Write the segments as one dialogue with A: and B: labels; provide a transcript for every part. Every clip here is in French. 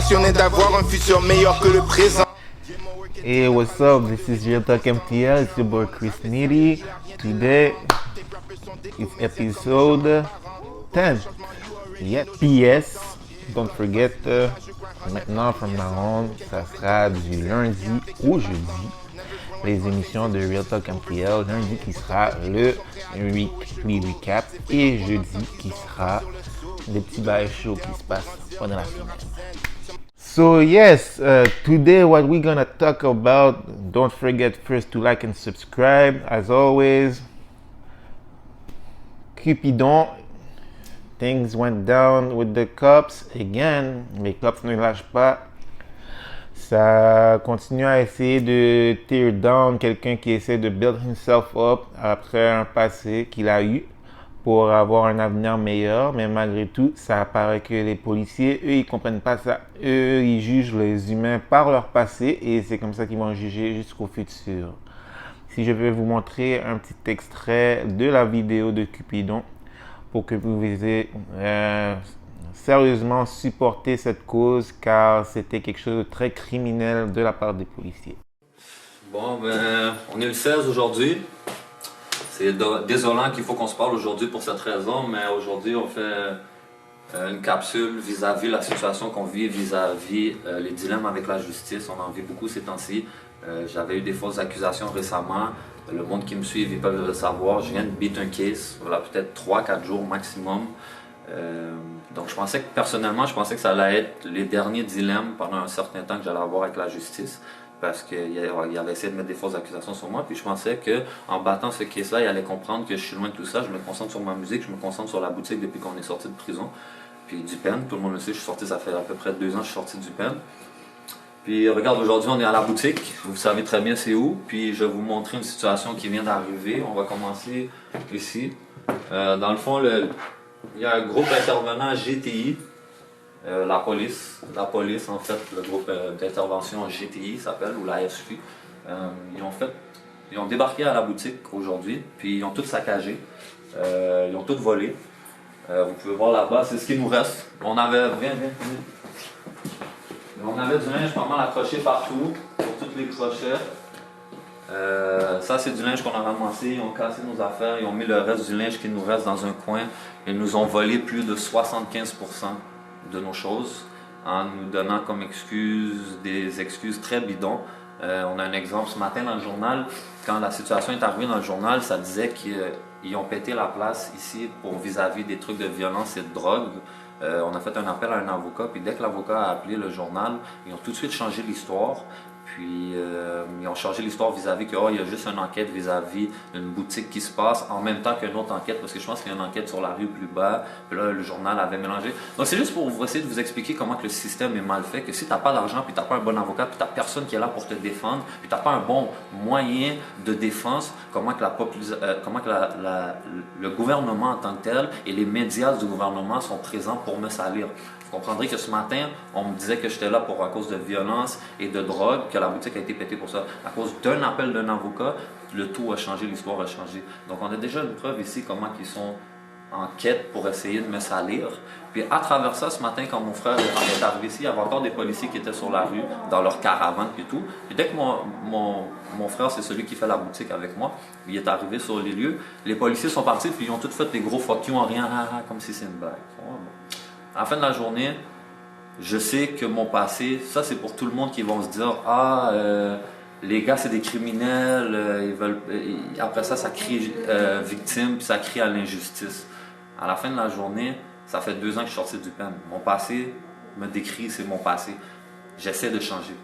A: passionné d'avoir un futur meilleur que le présent.
B: Hey, what's up? This is Real Talk MTL. It's your boy Chris Nitty. Today, it's episode 10. Yeah. PS, don't forget, maintenant, from now on, ça sera du lundi au jeudi. Les émissions de Real Talk MTL. Lundi qui sera le weekly recap et jeudi qui sera des petits bails chauds qui se passent pendant la semaine. So yes, today what we're gonna talk about, don't forget first to like and subscribe as always. Cupidon, things went down with the cops again, les cops ne lâchent pas. Ça continue à essayer de tear down quelqu'un qui essaie de build himself up après un passé qu'il a eu pour avoir un avenir meilleur, mais malgré tout, ça apparaît que les policiers, eux, ils comprennent pas ça. Eux, ils jugent les humains par leur passé et c'est comme ça qu'ils vont juger jusqu'au futur. Si je vais vous montrer un petit extrait de la vidéo de Cupidon pour que vous puissiez sérieusement supporter cette cause car c'était quelque chose de très criminel de la part des policiers.
C: Bon, ben, on est le 16 aujourd'hui. C'est désolant qu'il faut qu'on se parle aujourd'hui pour cette raison, mais aujourd'hui on fait une capsule vis-à-vis la situation qu'on vit, vis-à-vis les dilemmes avec la justice. On en vit beaucoup ces temps-ci. J'avais eu des fausses accusations récemment. Le monde qui me suit, ils peuvent le savoir. Je viens de beat un case, voilà, peut-être 3-4 jours maximum. Donc je pensais que personnellement, je pensais que ça allait être les derniers dilemmes pendant un certain temps que j'allais avoir avec la justice. Parce qu'il avait essayé de mettre des fausses accusations sur moi, puis je pensais qu'en battant ce case-là, il allait comprendre que je suis loin de tout ça, je me concentre sur ma musique, je me concentre sur la boutique depuis qu'on est sorti de prison, puis du pen, tout le monde le sait, je suis sorti, ça fait à peu près 2 ans que je suis sorti du pen. Puis regarde, aujourd'hui on est à la boutique, vous savez très bien c'est où, puis je vais vous montrer une situation qui vient d'arriver, on va commencer ici. Dans le fond, il y a un groupe intervenant GTI. La police en fait, le groupe d'intervention GTI s'appelle, ou la SQ, ils ont débarqué à la boutique aujourd'hui, puis ils ont tout saccagé, ils ont tout volé. Vous pouvez voir là-bas, c'est ce qui nous reste. On avait du linge pas mal accroché partout, sur tous les crochets. Ça c'est du linge qu'on a ramassé, ils ont cassé nos affaires, ils ont mis le reste du linge qui nous reste dans un coin, ils nous ont volé plus de 75% de nos choses, en nous donnant comme excuse des excuses très bidons. On a un exemple ce matin dans le journal, quand la situation est arrivée dans le journal, ça disait qu'ils ont pété la place ici pour vis-à-vis des trucs de violence et de drogue. On a fait un appel à un avocat, puis dès que l'avocat a appelé le journal, ils ont tout de suite changé l'histoire. Puis ils ont changé l'histoire vis-à-vis qu'il y a juste une enquête vis-à-vis d'une boutique qui se passe en même temps qu'une autre enquête, parce que je pense qu'il y a une enquête sur la rue plus bas, puis là le journal avait mélangé. Donc c'est juste pour essayer de vous expliquer comment que le système est mal fait, que si tu n'as pas d'argent, puis tu n'as pas un bon avocat, puis tu n'as personne qui est là pour te défendre, puis tu n'as pas un bon moyen de défense, comment que le gouvernement en tant que tel et les médias du gouvernement sont présents pour me salir. Vous comprendrez que ce matin, on me disait que j'étais là à cause de violence et de drogue, que la boutique a été pétée pour ça. À cause d'un appel d'un avocat, le tout a changé, l'histoire a changé. Donc on a déjà une preuve ici comment ils sont en quête pour essayer de me salir. Puis à travers ça, ce matin, quand mon frère est arrivé ici, il y avait encore des policiers qui étaient sur la rue, dans leur caravane et tout. Puis dès que mon frère, c'est celui qui fait la boutique avec moi, il est arrivé sur les lieux, les policiers sont partis, puis ils ont tous fait des gros fuck you en rien, comme si c'est une blague. À la fin de la journée, je sais que mon passé, ça c'est pour tout le monde qui vont se dire les gars c'est des criminels, après ça crie victime, puis ça crie à l'injustice. À la fin de la journée, ça fait 2 ans que je suis sorti du pen. Mon passé me décrit, c'est mon passé. J'essaie de changer.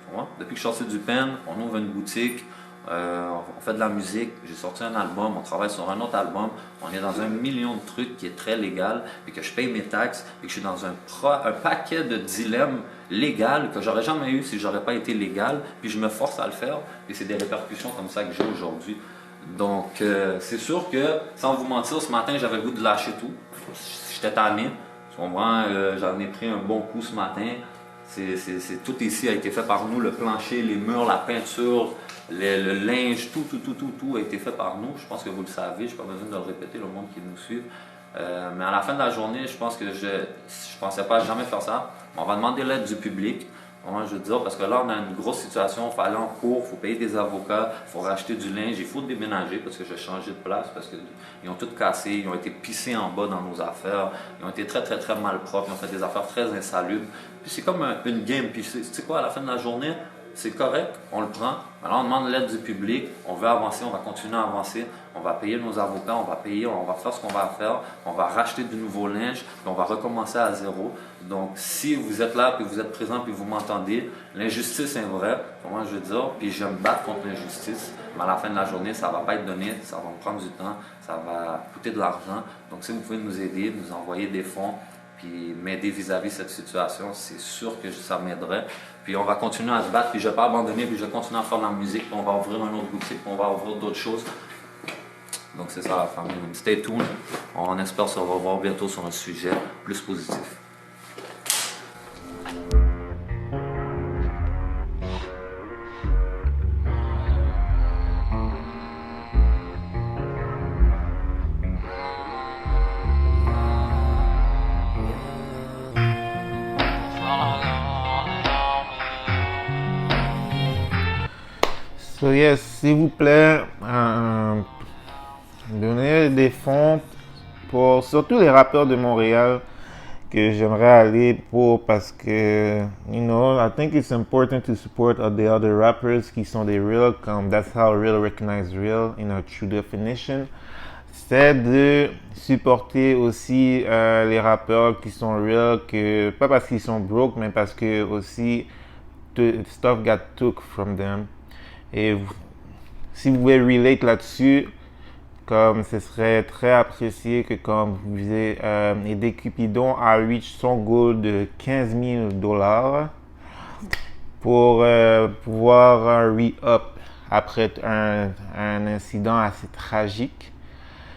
C: Depuis que je suis sorti du pen, on ouvre une boutique, on fait de la musique, j'ai sorti un album, on travaille sur un autre album, on est dans 1 million de trucs qui est très légal, et que je paye mes taxes, et que je suis dans un paquet de dilemmes légaux que j'aurais jamais eu si j'aurais pas été légal, puis je me force à le faire, et c'est des répercussions comme ça que j'ai aujourd'hui. Donc c'est sûr que, sans vous mentir, ce matin j'avais le goût de lâcher tout, j'étais tanné, tu comprends, j'en ai pris un bon coup ce matin. Tout ici a été fait par nous, le plancher, les murs, la peinture, le linge, tout a été fait par nous. Je pense que vous le savez, je n'ai pas besoin de le répéter, le monde qui nous suit. Mais à la fin de la journée, je pense que je pensais pas jamais faire ça. On va demander l'aide du public. Moi, je veux dire, parce que là, on a une grosse situation. Il faut aller en cours, il faut payer des avocats, il faut racheter du linge, il faut déménager parce que j'ai changé de place, parce qu'ils ont tout cassé, ils ont été pissés en bas dans nos affaires, ils ont été très, très, très malpropres, ils ont fait des affaires très insalubres. Puis c'est comme une game. Puis tu sais quoi, à la fin de la journée, c'est correct, on le prend. Maintenant, on demande l'aide du public, on veut avancer, on va continuer à avancer, on va payer nos avocats, on va payer, on va faire ce qu'on va faire, on va racheter du nouveau linge, puis on va recommencer à zéro. Donc, si vous êtes là, puis vous êtes présent, puis vous m'entendez, l'injustice est vraie, comment je veux dire, puis je me bats contre l'injustice, mais à la fin de la journée, ça ne va pas être donné, ça va me prendre du temps, ça va coûter de l'argent. Donc, si vous pouvez nous aider, nous envoyer des fonds, puis m'aider vis-à-vis de cette situation, c'est sûr que ça m'aiderait. Puis on va continuer à se battre, puis je ne vais pas abandonner, puis je vais continuer à faire de la musique, puis on va ouvrir un autre boutique, puis on va ouvrir d'autres choses. Donc c'est ça la famille. Stay tuned. On espère se revoir bientôt sur un sujet plus positif.
B: So yes, s'il vous plaît, donnez des fonds pour surtout les rappeurs de Montréal que j'aimerais aller pour parce que, you know, I think it's important to support the other rappers qui sont des real, comme that's how real recognize real in a true definition. C'est de supporter aussi les rappeurs qui sont real, que pas parce qu'ils sont broke, mais parce que aussi stuff got took from them. Et si vous pouvez relate là-dessus, comme ce serait très apprécié que comme vous disiez, aider Cupidon à reach son goal de 15 000 $ pour pouvoir re-up après un incident assez tragique.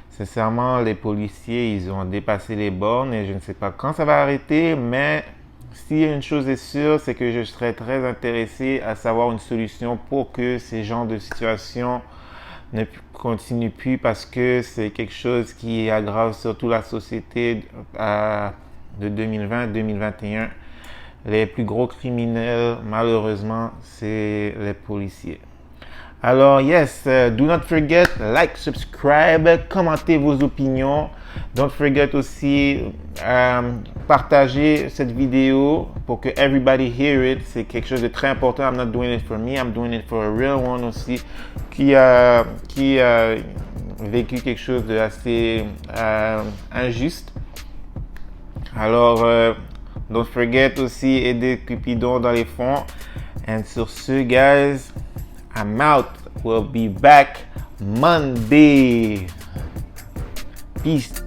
B: Sincèrement, les policiers, ils ont dépassé les bornes et je ne sais pas quand ça va arrêter, mais si une chose est sûre, c'est que je serais très intéressé à savoir une solution pour que ces genres de situations ne continuent plus parce que c'est quelque chose qui aggrave surtout la société de 2020-2021. Les plus gros criminels, malheureusement, c'est les policiers. Alors, yes, do not forget, like, subscribe, commentez vos opinions. Don't forget aussi, partager cette vidéo pour que everybody hear it. C'est quelque chose de très important. I'm not doing it for me, I'm doing it for a real one aussi qui a vécu quelque chose de assez injuste. Alors, don't forget aussi aider Cupidon dans les fonds. And sur ce, guys, I'm out. We'll be back Monday. Peace.